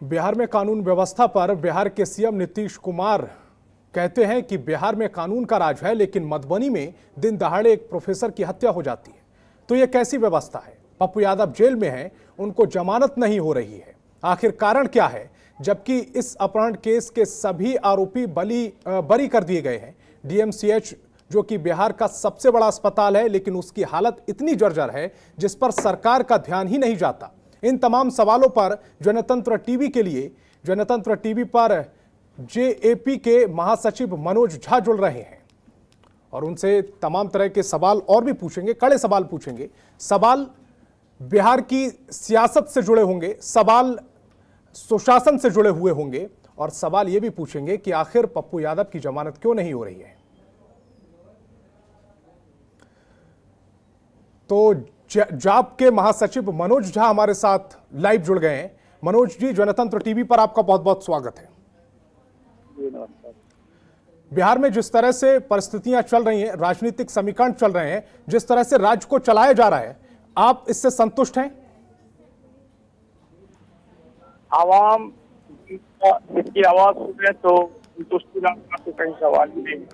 बिहार में कानून व्यवस्था पर बिहार के सीएम नीतीश कुमार कहते हैं कि बिहार में कानून का राज है, लेकिन मधुबनी में दिन दहाड़े एक प्रोफेसर की हत्या हो जाती है। तो ये कैसी व्यवस्था है? पप्पू यादव जेल में हैं, उनको जमानत नहीं हो रही है। आखिर कारण क्या है? जबकि इस अपहरण केस के सभी आरोपी बरी कर दिए गए हैं। डीएमसीएच जो कि बिहार का सबसे बड़ा अस्पताल है, लेकिन उसकी हालत इतनी जर्जर है जिस पर सरकार का ध्यान ही नहीं जाता। इन तमाम सवालों पर जनतंत्र टीवी पर जेएपी के महासचिव मनोज झा जुड़ रहे हैं और उनसे तमाम तरह के सवाल और भी पूछेंगे, कड़े सवाल पूछेंगे। सवाल बिहार की सियासत से जुड़े होंगे, सवाल सुशासन से जुड़े हुए होंगे और सवाल यह भी पूछेंगे कि आखिर पप्पू यादव की जमानत क्यों नहीं हो रही है। तो जाप के महासचिव मनोज झा हमारे साथ लाइव जुड़ गए हैं। मनोज जी, जनतंत्र टीवी पर आपका बहुत बहुत स्वागत है। बिहार में जिस तरह से परिस्थितियां चल रही हैं, राजनीतिक समीकरण चल रहे हैं, जिस तरह से राज्य को चलाया जा रहा है, आप इससे संतुष्ट हैं? आवाम इसकी आवाज सुने तो संतुष्टि का तो कहीं सवाल ही नहीं।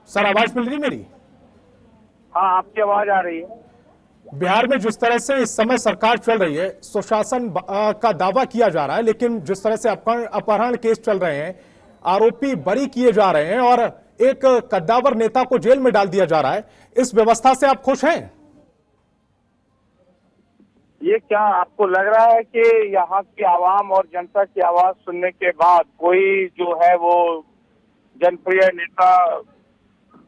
सर, आवाज मिल रही मेरी? हाँ, आपकी आवाज आ रही है। बिहार में जिस तरह से इस समय सरकार चल रही है, सुशासन का दावा किया जा रहा है, लेकिन जिस तरह से अपहरण केस चल रहे हैं, आरोपी बरी किए जा रहे हैं और एक कद्दावर नेता को जेल में डाल दिया जा रहा है, इस व्यवस्था से आप खुश हैं? ये क्या आपको लग रहा है कि यहाँ की आवाम और जनता की आवाज सुनने के बाद कोई जो है वो जनप्रिय नेता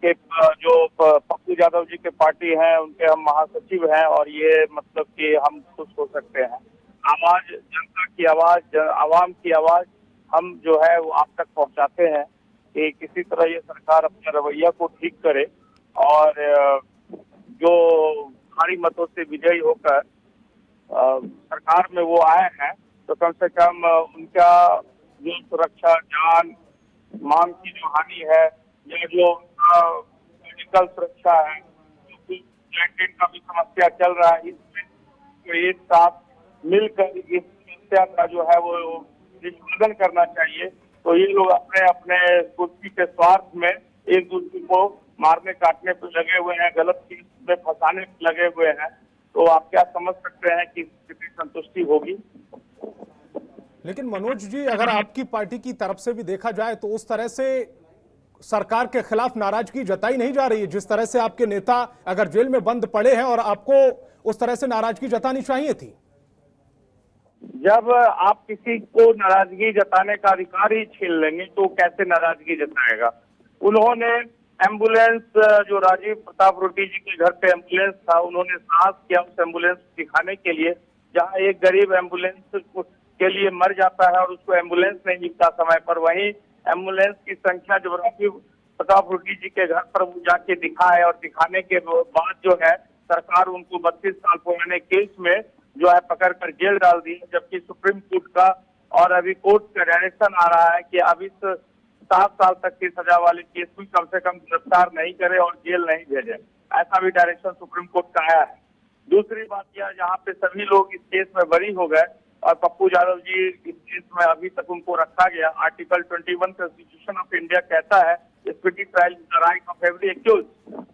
के जो पप्पू यादव जी के पार्टी है, उनके हम महासचिव हैं और ये मतलब कि हम खुश हो सकते हैं? आवाज, जनता की आवाज, आवाम की आवाज हम जो है वो आप तक पहुंचाते हैं कि किसी तरह ये सरकार अपने रवैया को ठीक करे और जो भारी मतों से विजयी होकर सरकार में वो आए हैं, तो कम से कम उनका जो सुरक्षा, जान मान की जो हानि है या जो मेडिकल सुरक्षा है, क्योंकि कैंटीन का भी समस्या चल रहा है, इसमें तो एक साथ मिलकर इस समस्या का जो है वो निष्पादन करना चाहिए। तो ये लोग अपने अपने कुर्सी के स्वार्थ में एक दूसरे को मारने काटने पर लगे हुए हैं, गलत चीज में फंसाने पर लगे हुए हैं। तो आप क्या समझ सकते हैं कि कितनी संतुष्टि होगी? लेकिन मनोज जी, अगर आपकी पार्टी की तरफ से भी देखा जाए तो उस तरह से सरकार के खिलाफ नाराजगी जताई नहीं जा रही है, जिस तरह से आपके नेता अगर जेल में बंद पड़े हैं और आपको उस तरह से नाराजगी जतानी चाहिए थी। जब आप किसी को नाराजगी जताने का अधिकार ही छीन लेंगे तो कैसे नाराजगी जताएगा? उन्होंने एम्बुलेंस, जो राजीव प्रताप रूडी जी के घर पे एम्बुलेंस था, उन्होंने साहस किया उस एम्बुलेंस दिखाने के लिए, जहां एक गरीब एम्बुलेंस के लिए मर जाता है और उसको एम्बुलेंस नहीं मिलता समय पर, वहीं एम्बुलेंस की संख्या जो राजीव प्रताप रूडी जी के घर पर वो जाके दिखाए और दिखाने के बाद जो है सरकार उनको 32 साल पुराने केस में जो है पकड़ कर जेल डाल दी। जबकि सुप्रीम कोर्ट का और अभी कोर्ट का डायरेक्शन आ रहा है कि अब इस 7 साल तक की सजा वाले केस में कम से कम गिरफ्तार नहीं करे और जेल नहीं भेजे, ऐसा भी डायरेक्शन सुप्रीम कोर्ट का आया है। दूसरी बात यह, जहाँ पे सभी लोग इस केस में बरी हो गए और पप्पू यादव जी इस केस में अभी तक उनको रखा गया। आर्टिकल 21 कॉन्स्टिट्यूशन ऑफ इंडिया कहता है speedy trial is the right of every accuse.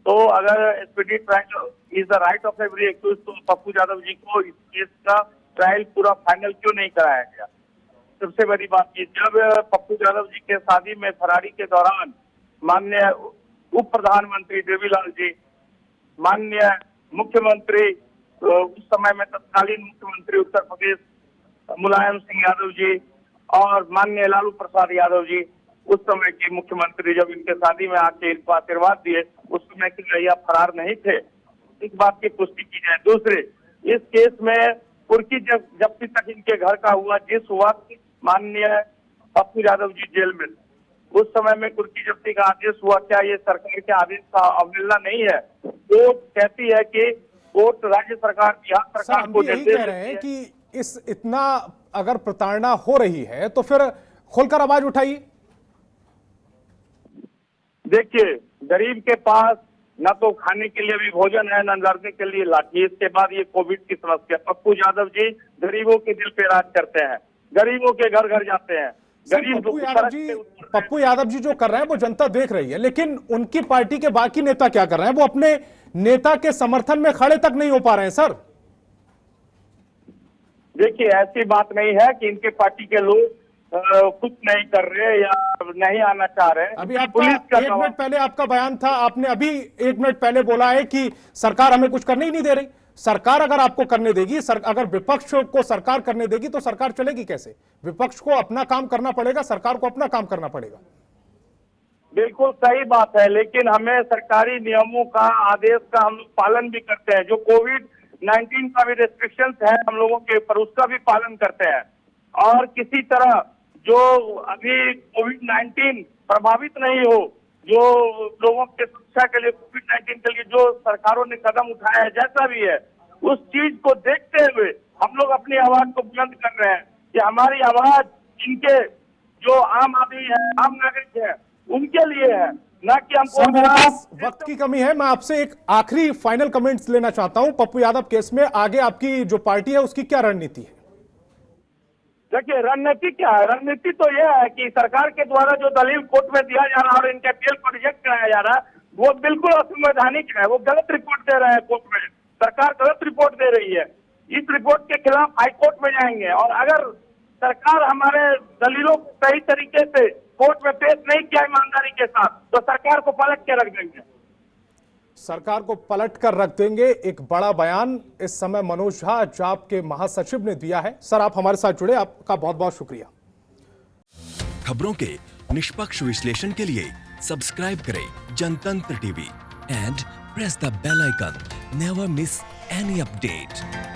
तो अगर speedy trial is the right of every accuse, तो पप्पू यादव जी को इस केस का ट्रायल पूरा फाइनल क्यों नहीं कराया गया? सबसे बड़ी बात ये, जब पप्पू यादव जी के शादी में फरारी के दौरान माननीय उप प्रधानमंत्री देवीलाल जी, माननीय मुख्यमंत्री उस समय में तत्कालीन मुख्यमंत्री उत्तर प्रदेश मुलायम सिंह यादव जी और माननीय लालू प्रसाद यादव जी उस समय के मुख्यमंत्री, जब इनके शादी में आके इनको आशीर्वाद दिए, उस समय के रैया फरार नहीं थे। इस बात की पुष्टि की जाए। दूसरे, इस केस में कुर्की जब्ती तक इनके घर का हुआ, जिस वक्त माननीय पप्पू यादव जी जेल में, उस समय में कुर्की जब्ती का आदेश हुआ। क्या ये सरकार के आदेश का अवहेलना नहीं है? कोर्ट कहती है कि कोर्ट राज्य सरकार, बिहार सरकार को निर्देश कह रहे हैं कि इस इतना अगर प्रताड़ना हो रही है तो फिर खुलकर आवाज उठाइए। देखिए, गरीब के पास न तो खाने के लिए भी भोजन है, न लड़ने के लिए लाठी। इसके बाद ये कोविड की समस्या। पप्पू यादव जी गरीबों के दिल पे राज करते हैं, गरीबों के घर घर जाते हैं। गरीब पप्पू यादव जी जो कर रहे हैं वो जनता देख रही है, लेकिन उनकी पार्टी के बाकी नेता क्या कर रहे हैं? वो अपने नेता के समर्थन में खड़े तक नहीं हो पा रहे हैं सर। देखिए, ऐसी बात नहीं है कि इनके पार्टी के लोग कुछ नहीं कर रहे या नहीं आना चाह रहे। अभी आपका 1 मिनट पहले आपका बयान था, आपने अभी 1 मिनट पहले बोला है कि सरकार हमें कुछ करने ही नहीं दे रही। सरकार अगर आपको करने देगी, अगर विपक्ष को सरकार करने देगी तो सरकार चलेगी कैसे? विपक्ष को अपना काम करना पड़ेगा, सरकार को अपना काम करना पड़ेगा। बिल्कुल सही बात है, लेकिन हमें सरकारी नियमों का, आदेश का हम लोग पालन भी करते हैं। जो कोविड-19 का भी रेस्ट्रिक्शंस है हम लोगों के ऊपर, उसका भी पालन करते हैं। और किसी तरह जो अभी कोविड-19 प्रभावित नहीं हो, जो लोगों के सुरक्षा के लिए, कोविड-19 के लिए जो सरकारों ने कदम उठाया है, जैसा भी है, उस चीज को देखते हुए हम लोग अपनी आवाज को बुलंद कर रहे हैं कि हमारी आवाज इनके जो आम आदमी है, आम नागरिक है, उनके लिए है, ना कि हमको। मेरे पास वक्त की कमी है, मैं आपसे एक आखिरी फाइनल कमेंट्स लेना चाहता हूं। पप्पू यादव केस में आगे आपकी जो पार्टी है उसकी क्या रणनीति है? देखिए, रणनीति क्या है? रणनीति तो यह है कि सरकार के द्वारा जो दलील कोर्ट में दिया जा रहा है और इनके अपील को रिजेक्ट कराया जा रहा है, वो बिल्कुल असंवैधानिक है। वो गलत रिपोर्ट दे रहे हैं कोर्ट में, सरकार गलत रिपोर्ट दे रही है। इस रिपोर्ट के खिलाफ हाईकोर्ट में जाएंगे, और अगर सरकार हमारे दलीलों को सही तरीके से कोर्ट में पेश नहीं किया ईमानदारी के साथ, तो सरकार को पलट के रख देंगे। सरकार को पलट कर रख देंगे, एक बड़ा बयान इस समय मनोज झा जाप के महासचिव ने दिया है। सर, आप हमारे साथ जुड़े, आपका बहुत बहुत शुक्रिया। खबरों के निष्पक्ष विश्लेषण के लिए सब्सक्राइब करें Janatantra TV and press the bell icon. Never miss any update.